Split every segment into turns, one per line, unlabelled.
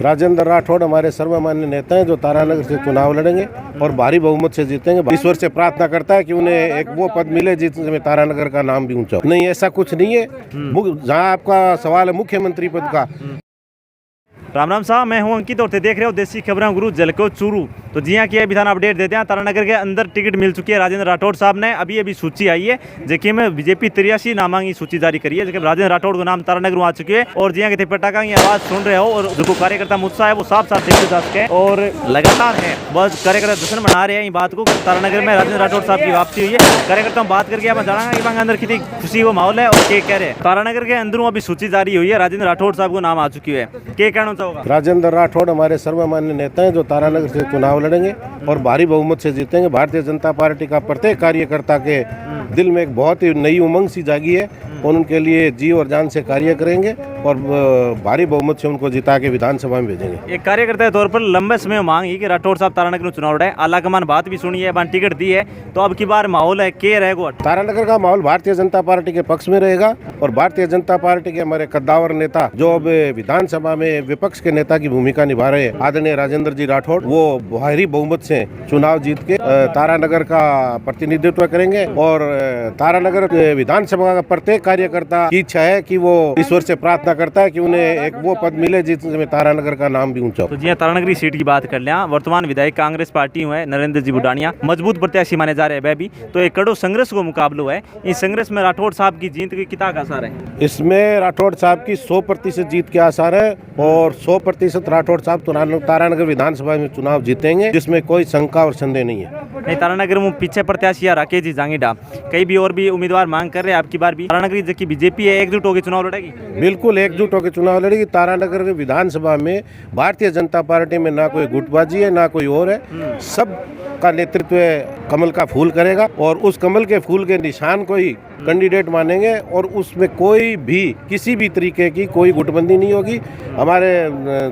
राजेंद्र राठौड़ हमारे सर्वमान्य नेता हैं जो तारानगर से चुनाव लड़ेंगे और भारी बहुमत से जीतेंगे। ईश्वर से प्रार्थना करता है कि उन्हें एक वो पद मिले जिसमें तारानगर का नाम भी ऊंचा हो। नहीं, ऐसा कुछ नहीं है। जहां आपका सवाल है मुख्यमंत्री पद का।
राम राम साहब, मैं हूं अंकित और देख रहे हो देसी खबरें गुरु जलको चूरू। तो जी हाँ की विधान अपडेट देते हैं। तारानगर के अंदर टिकट मिल चुकी है राजेंद्र राठौड़ साहब ने। अभी सूची आई है जेके में बीजेपी 83 नामांक की सूची जारी करी है, जेके राजेंद्र राठौड़ को नाम तारानगर आ चुकी है। और जी हाँ के पटाखा की आवाज सुन रहे हो और जो कार्यकर्ता उत्साह है वो साफ साफ देख सकते हैं और लगातार है बस कार्यकर्ता जश्न मना रहे हैं इस बात को। तारानगर में राजेंद्र राठौड़ साहब की वापसी हुई है। कार्यकर्ता बात करके आप जाना कि अंदर कितनी खुशी वो माहौल है और क्या कह रहे हैं। तारानगर के अंदरों अभी सूची जारी हुई है, राजेंद्र राठौड़ साहब को नाम आ चुकी है। क्या कहना चाहोगे?
राजेंद्र राठौड़ हमारे सर्वमान्य नेता हैं जो तारानगर से चुनाव लड़ेंगे और भारी बहुमत से जीतेंगे। भारतीय जनता पार्टी का प्रत्येक कार्यकर्ता के दिल में एक बहुत ही नई उमंग सी जागी है और उनके लिए जी और जान से कार्य करेंगे और भारी बहुमत से उनको जिता के विधानसभा में भेजेंगे।
एक कार्यकर्ता के तौर पर लंबे समय मांग है कि राठौड़ साहब तारानगर में चुनाव लड़े। आला कमान बात भी सुनी है, टिकट दी है, तो अब की बार माहौल है के रहेगा?
तारानगर का माहौल भारतीय जनता पार्टी के पक्ष में रहेगा और भारतीय जनता पार्टी के हमारे कद्दावर नेता जो अब विधानसभा में विपक्ष के नेता की भूमिका निभा रहे हैं, आदरणीय राजेंद्र जी राठौड़, वो भारी बहुमत से चुनाव जीत के तारानगर का प्रतिनिधित्व करेंगे। और तारानगर विधानसभा का प्रत्येक कार्यकर्ता की इच्छा है कि वो ईश्वर से प्रार्थना करता है कि उन्हें एक वो पद मिले जिसमें तारानगर का नाम भी ऊंचा हो।
तो जी तारानगरी सीट की बात कर लें, वर्तमान विधायक कांग्रेस पार्टी हुए नरेंद्र जी बुडानिया मजबूत प्रत्याशी माने जा रहे हैं। भी तो एक कड़ो संघर्ष को मुकाबलो है। इस संघर्ष में राठौड़ साहब की जीत के कितना आसार है?
इसमें राठौड़ साहब की 100% जीत के आसार है और 100% राठौड़ साहब तारानगर विधानसभा में चुनाव जीतेंगे, जिसमें कोई शंका और संदेह नहीं है।
नहीं, तारानगर में पीछे प्रत्याशी राकेश जी जांगीडा कई भी और भी उम्मीदवार मांग कर रहे हैं। आपकी बार भी तारानगर की बीजेपी है एकजुट होकर चुनाव लड़ेगी?
बिल्कुल एकजुट होकर चुनाव लड़ेगी। तारानगर विधानसभा में भारतीय जनता पार्टी में ना कोई गुटबाजी है ना कोई और है, सब का नेतृत्व कमल का फूल करेगा और उस कमल के फूल के निशान को ही कैंडिडेट मानेंगे और उसमें कोई भी किसी भी तरीके की कोई गुटबंदी नहीं होगी। हमारे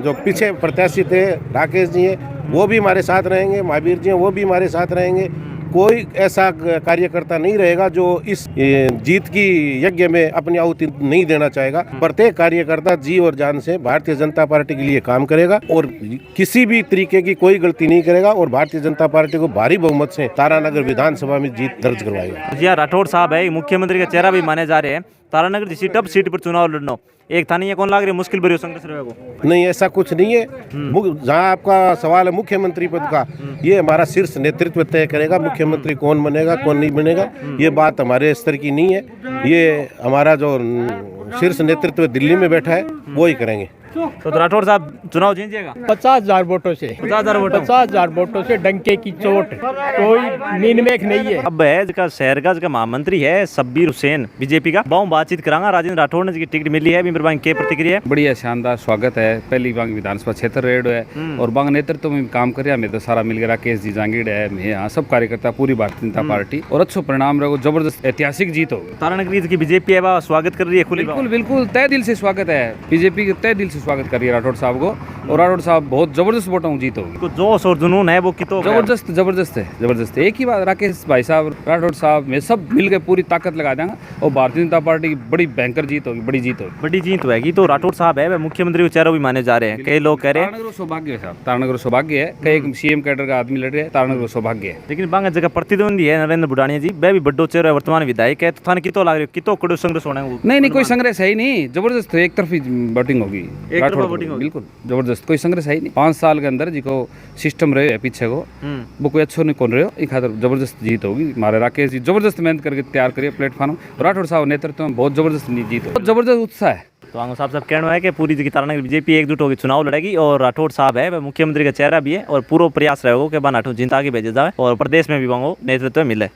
जो पीछे प्रत्याशी थे राकेश जी हैं वो भी हमारे साथ रहेंगे, महावीर जी हैं वो भी हमारे साथ रहेंगे। कोई ऐसा कार्यकर्ता नहीं रहेगा जो इस जीत की यज्ञ में अपनी आहुति नहीं देना चाहेगा। प्रत्येक कार्यकर्ता जी और जान से भारतीय जनता पार्टी के लिए काम करेगा और किसी भी तरीके की कोई गलती नहीं करेगा और भारतीय जनता पार्टी को भारी बहुमत से तारानगर विधानसभा में जीत दर्ज करवाएगा।
जी राठौड़ साहब है मुख्यमंत्री का चेहरा भी माने जा रहे हैं। तारानगर जैसी टफ सीट पर चुनाव लड़ना एक थानी है, कौन लग रही मुश्किल भरी संघर्ष रहेगा?
नहीं, ऐसा कुछ नहीं है। जहां आपका सवाल है मुख्यमंत्री पद का, ये हमारा शीर्ष नेतृत्व तय करेगा मुख्यमंत्री कौन बनेगा कौन नहीं बनेगा। ये बात हमारे स्तर की नहीं है, ये हमारा जो शीर्ष नेतृत्व दिल्ली में बैठा है वो ही करेंगे।
तो राठौड़ साहब चुनाव जीतेगा
50,000 वोटों से।
50,000
वोटों से डंके की चोट, कोई नीनमेख नहीं है।
अब है जिसका शहर का महामंत्री है शब्बीर हुसैन बीजेपी का, बहुत बातचीत करांगा। राजेंद्र राठौड़ ने टिकट मिली है, के प्रतिक्रिया है?
बढ़िया शानदार स्वागत है। पहली बांग विधानसभा क्षेत्र रेडियो है और बांग नेतृत्व में काम कर तो सारा मिल गया। राकेश जी जांगीड़ है, मैं यहाँ सब कार्यकर्ता पूरी भारतीय जनता पार्टी और अच्छो परिणाम रहो, जबरदस्त ऐतिहासिक जीत होगी।
तारानगर की बीजेपी है स्वागत कर रही है खुली?
बिल्कुल बिल्कुल तय दिल से स्वागत है। बीजेपी के तय दिल से स्वागत कर रही है राठौड़ साहब को और राठौड़ साहब बहुत जबरदस्त वोटों जीत होगी।
जोश और जुनून है वो कितो
जबरदस्त जबरदस्त है, जबरदस्त। एक ही बात, राकेश भाई साहब राठौड़ साहब में सब मिलकर पूरी ताकत लगा देंगे और भारतीय जनता पार्टी की बड़ी भयंकर जीत होगी, बड़ी जीत होगी।
बड़ी जीत होगी। तो राठौड़ साहब है मुख्यमंत्री के चेहरा भी माने जा रहे हैं। कई लोग कह रहे हैं
तारानगर सौभाग्य है साहब, तारानगर सौभाग्य है। कई सीएम कैडर का आदमी लड़ रहे हैं, तारानगर सौभाग्य है।
लेकिन बांग जगह प्रतिद्वंदी है नरेंद्र बुडानिया जी, वह भी बड्डो चेहरा वर्तमान विधायक है। तो थाने कितो लग रही है कितो कड़ो संघर्ष होना है?
नहीं कोई संघर्ष है ही नहीं, जबरदस्त एक तरफी वोटिंग होगी। बिल्कुल जबरदस्त, कोई संघर्ष है ही नहीं। 5 साल के अंदर जिको सिस्टम रहे है पीछे को वो कोई अच्छो नहीं कौन रहे हो, एक खातर जबरदस्त जीत होगी। हमारे राकेश जी जबरदस्त मेहनत करके तैयार करिए प्लेटफॉर्म। राठौड़ साहब नेतृत्व में बहुत जबरदस्त जीत हो, जबरदस्त उत्साह है।
तो आंगो साहब कहना है कि पूरी तारानगर बीजेपी एकजुट होकर चुनाव लड़ेगी और राठौड़ साहब है वह मुख्यमंत्री का चेहरा भी है और पूरा प्रयास रहेगा कि राठौड़ जिंदा आगे भेजे जाए और प्रदेश में भी नेतृत्व मिले।